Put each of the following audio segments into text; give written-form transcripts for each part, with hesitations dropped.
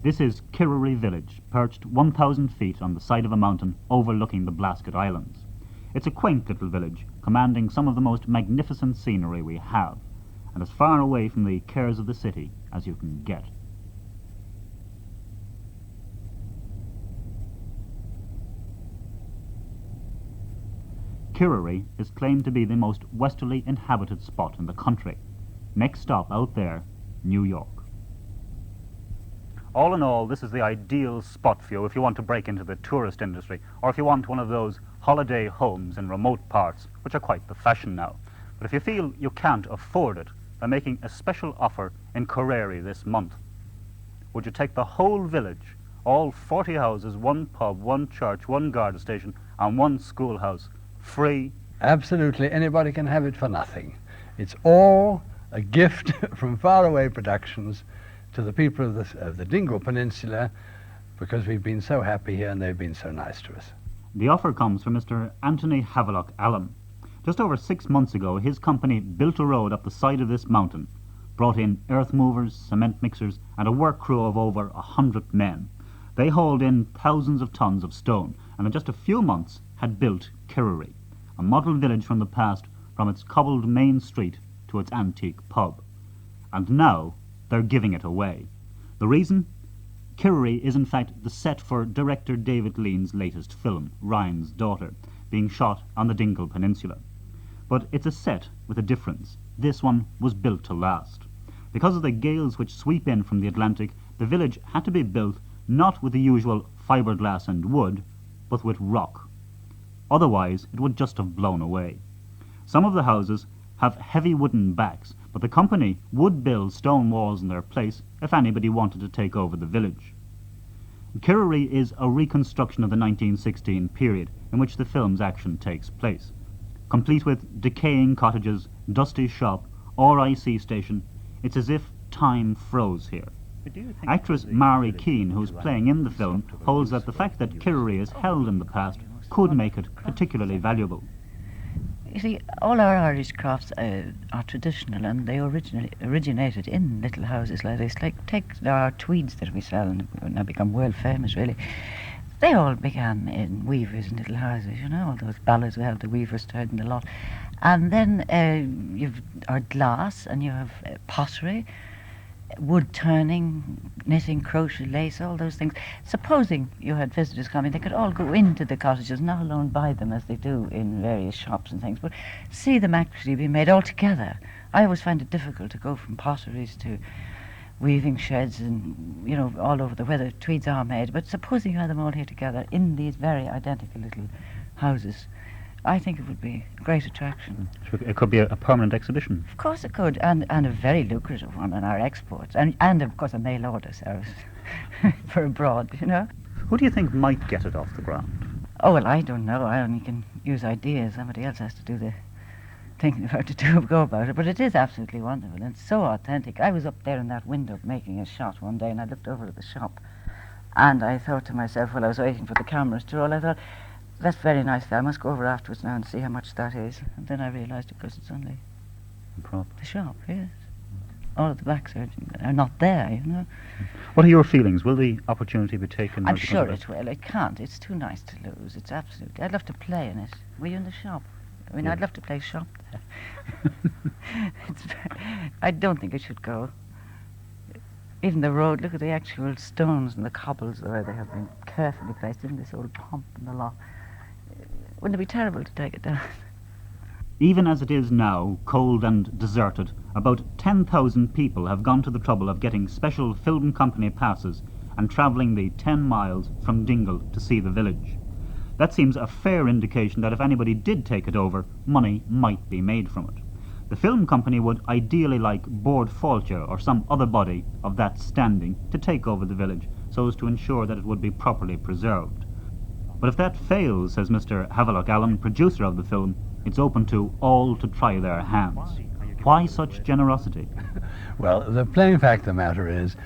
This is Kirrary village, perched 1,000 feet on the side of a mountain overlooking the Blasket Islands. It's a quaint little village, commanding some of the most magnificent scenery we have, and as far away from the cares of the city as you can get. Kirrary is claimed to be the most westerly inhabited spot in the country. Next stop out there, New York. All in all, this is the ideal spot for you if you want to break into the tourist industry, or if you want one of those holiday homes in remote parts, which are quite the fashion now. But if you feel you can't afford it, they're making a special offer in Kirrary this month. Would you take the whole village, all 40 houses, one pub, one church, one guard station, and one schoolhouse, free? Absolutely, anybody can have it for nothing. It's all a gift from Faraway Productions to the people of the Dingle Peninsula, because we've been so happy here and they've been so nice to us. The offer comes from Mr. Anthony Havelock-Allan. Just over 6 months ago, his company built a road up the side of this mountain, brought in earth movers, cement mixers, and a work crew of over 100 men. They hauled in thousands of tons of stone, and in just a few months had built Kirrary, a model village from the past, from its cobbled main street to its antique pub. And now they're giving it away. The reason? Kirrary is in fact the set for director David Lean's latest film, Ryan's Daughter, being shot on the Dingle Peninsula. But it's a set with a difference. This one was built to last. Because of the gales which sweep in from the Atlantic, the village had to be built not with the usual fibreglass and wood, but with rock. Otherwise, it would just have blown away. Some of the houses have heavy wooden backs, but the company would build stone walls in their place if anybody wanted to take over the village. Kirrary is a reconstruction of the 1916 period in which the film's action takes place, complete with decaying cottages, dusty shop, RIC station. It's as if time froze here. Actress Mary Keane, who's playing in the film, holds that the fact that Kirrary is held in the past could make it particularly valuable. You see, all our Irish crafts are traditional, and they originated in little houses like this. Like, take our tweeds that we sell and now become world famous, really. They all began in weavers in little houses, you know, all those ballads we have, the weavers tied in the lot. And then you've our glass, and you have pottery, wood turning, knitting, crochet, lace, all those things. Supposing you had visitors coming, they could all go into the cottages, not alone buy them as they do in various shops and things, but see them actually be made all together. I always find it difficult to go from potteries to weaving sheds and, you know, all over where the tweeds are made. But supposing you had them all here together in these very identical little houses, I think it would be a great attraction. So it could be a permanent exhibition. Of course it could, and a very lucrative one on our exports, and of course a mail order service for abroad, you know. Who do you think might get it off the ground? Oh, well, I don't know. I only can use ideas. Somebody else has to do the thinking about to go about it. But it is absolutely wonderful, and it's so authentic. I was up there in that window making a shot one day, and I looked over at the shop, and I thought to myself, while I was waiting for the cameras to roll, I thought, that's very nice. I must go over afterwards now and see how much that is. And then I realised, of course, it's only the shop, yes. All of the backs are not there, you know. What are your feelings? Will the opportunity be taken? I'm sure it will. It can't. It's too nice to lose. It's absolutely... I'd love to play in it. Were you in the shop? I mean, yeah. I'd love to play shop there. I don't think it should go. Even the road, look at the actual stones and the cobbles, the way they have been carefully placed in this old pump and the lot. Wouldn't it be terrible to take it down? Even as it is now, cold and deserted, about 10,000 people have gone to the trouble of getting special film company passes and travelling the 10 miles from Dingle to see the village. That seems a fair indication that if anybody did take it over, money might be made from it. The film company would ideally like Bord Fáilte or some other body of that standing to take over the village so as to ensure that it would be properly preserved. But if that fails, says Mr. Havelock-Allan, producer of the film, it's open to all to try their hands. Why such generosity? Well, the plain fact of the matter is,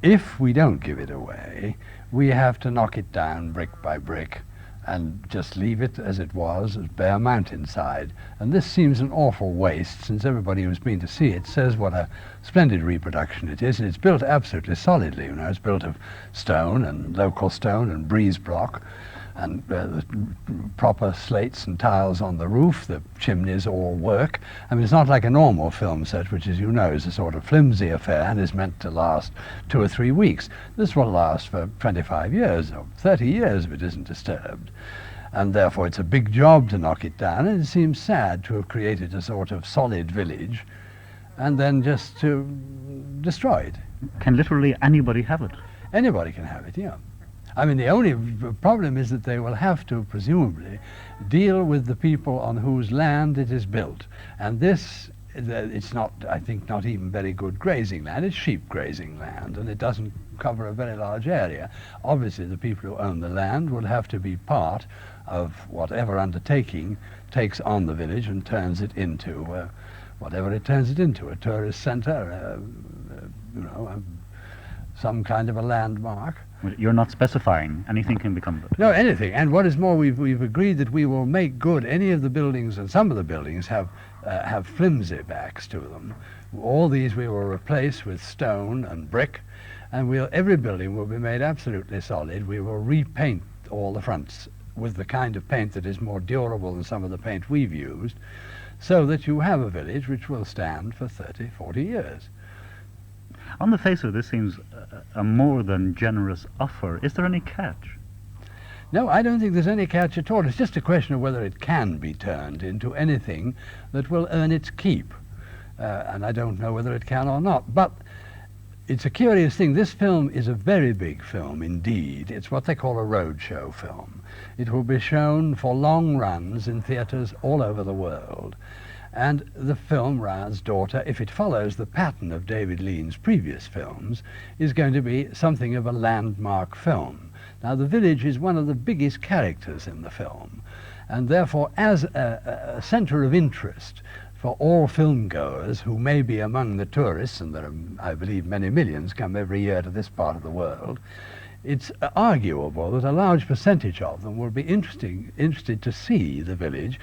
if we don't give it away, we have to knock it down brick by brick and just leave it as it was, as bare mountainside. And this seems an awful waste, since everybody who's been to see it says what a splendid reproduction it is, and it's built absolutely solidly. You know, it's built of stone and local stone and breeze block, and proper slates and tiles on the roof. The chimneys all work. I mean, it's not like a normal film set, which, as you know, is a sort of flimsy affair and is meant to last 2 or 3 weeks. This will last for 25 years or 30 years if it isn't disturbed. And therefore it's a big job to knock it down, and it seems sad to have created a sort of solid village and then just to destroy it. Can literally anybody have it? Anybody can have it, yeah. I mean, the only problem is that they will have to, presumably, deal with the people on whose land it is built. And this, it's not, I think, not even very good grazing land. It's sheep grazing land, and it doesn't cover a very large area. Obviously, the people who own the land will have to be part of whatever undertaking takes on the village and turns it into whatever it turns it into, a tourist centre, you know, some kind of a landmark. You're not specifying anything can become it. No, anything. And what is more, we've agreed that we will make good any of the buildings, and some of the buildings have flimsy backs to them. All these we will replace with stone and brick, and every building will be made absolutely solid. We will repaint all the fronts with the kind of paint that is more durable than some of the paint we've used, so that you have a village which will stand for 30, 40 years. On the face of it, this seems a more than generous offer. Is there any catch? No, I don't think there's any catch at all. It's just a question of whether it can be turned into anything that will earn its keep. And I don't know whether it can or not. But it's a curious thing. This film is a very big film indeed. It's what they call a roadshow film. It will be shown for long runs in theatres all over the world. And the film, Ryan's Daughter, if it follows the pattern of David Lean's previous films, is going to be something of a landmark film. Now, the village is one of the biggest characters in the film, and therefore, as a centre of interest for all film goers who may be among the tourists, and there are, I believe, many millions come every year to this part of the world, it's arguable that a large percentage of them will be interested to see the village.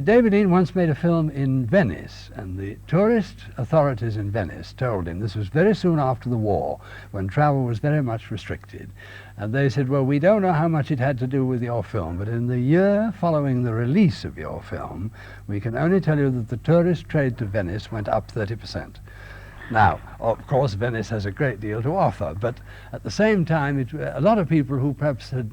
David Lean once made a film in Venice, and the tourist authorities in Venice told him, this was very soon after the war, when travel was very much restricted, and they said, well, we don't know how much it had to do with your film, but in the year following the release of your film, we can only tell you that the tourist trade to Venice went up 30%. Now, of course, Venice has a great deal to offer, but at the same time, a lot of people who perhaps had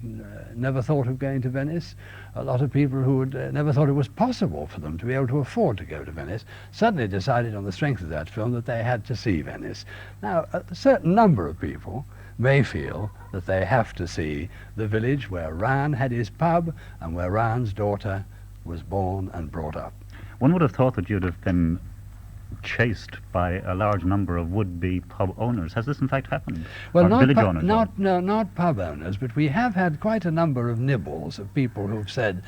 never thought of going to Venice, a lot of people who had never thought it was possible for them to be able to afford to go to Venice, suddenly decided on the strength of that film that they had to see Venice. Now, a certain number of people may feel that they have to see the village where Ryan had his pub and where Ryan's daughter was born and brought up. One would have thought that you'd have been chased by a large number of would-be pub owners. Has this in fact happened? Well, or village owners? Not pub owners, but we have had quite a number of nibbles of people who've said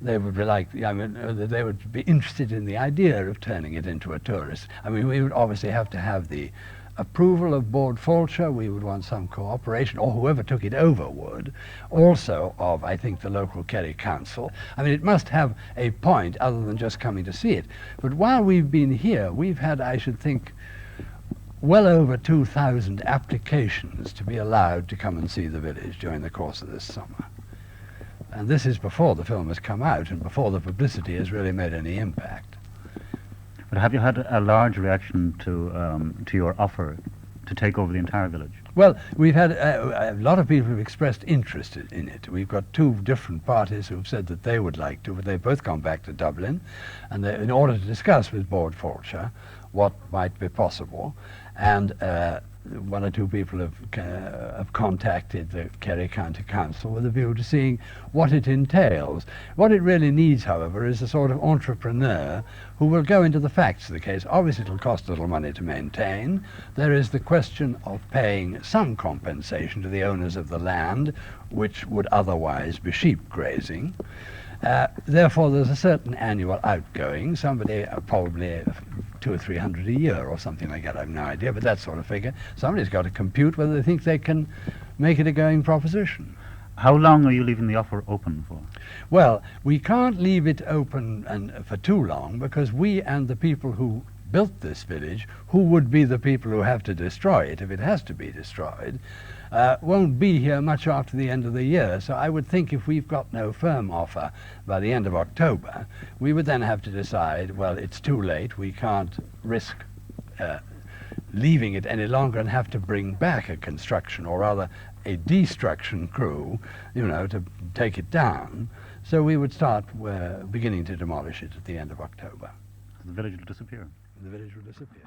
they would be they would be interested in the idea of turning it into a tourist. I mean, we would obviously have to have the approval of Bord Fáilte. We would want some cooperation, or whoever took it over would, also of, I think, the local Kerry Council. I mean, it must have a point other than just coming to see it. But while we've been here, we've had, I should think, well over 2,000 applications to be allowed to come and see the village during the course of this summer. And this is before the film has come out and before the publicity has really made any impact. But have you had a large reaction to your offer to take over the entire village? Well, we've had a lot of people who've expressed interest in it. We've got 2 different parties who've said that they would like to, but they've both gone back to Dublin, and in order to discuss with Bord Fáilte what might be possible. And 1 or 2 people have contacted the Kerry County Council with a view to seeing what it entails. What it really needs, however, is a sort of entrepreneur who will go into the facts of the case. Obviously, it'll cost a little money to maintain. There is the question of paying some compensation to the owners of the land, which would otherwise be sheep grazing. Therefore, there's a certain annual outgoing, somebody probably 200 or 300 a year or something like that, I have no idea, but that sort of figure. Somebody's got to compute whether they think they can make it a going proposition. How long are you leaving the offer open for? Well, we can't leave it open for too long, because we and the people who built this village, who would be the people who have to destroy it if it has to be destroyed, won't be here much after the end of the year. So I would think if we've got no firm offer by the end of October, we would then have to decide, well, it's too late, we can't risk leaving it any longer and have to bring back a construction, or rather a destruction crew, to take it down. So we would start beginning to demolish it at the end of October. The village will disappear. The village will disappear.